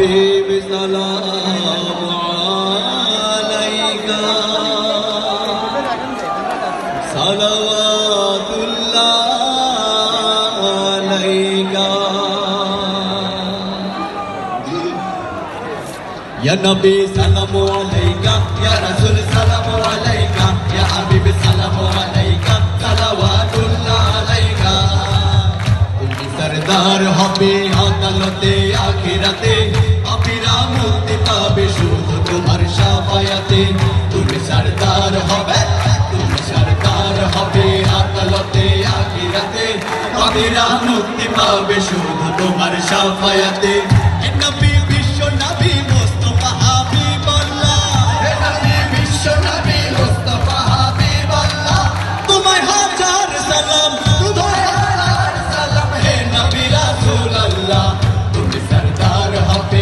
হাবিব সালাম আলাইকা সালাওয়াতুল্লাহ আলাইকা ইয়া নবী সালাম আলাইকা ইয়া রাসূল সালাম আলাইকা ইয়া হাবিব সালাম আলাইকা সালাওয়াতুল্লাহ আলাইকা তুমি সরদার হবে আদালতে আখিরাতে পাপীরা মুক্তি পাবে শুধু তোমার শাফায়াতে তুমি সরদার হবে আদালতে আখিরাতে পাপীরা মুক্তি পাবে শুধু তোমার শাফায়াতে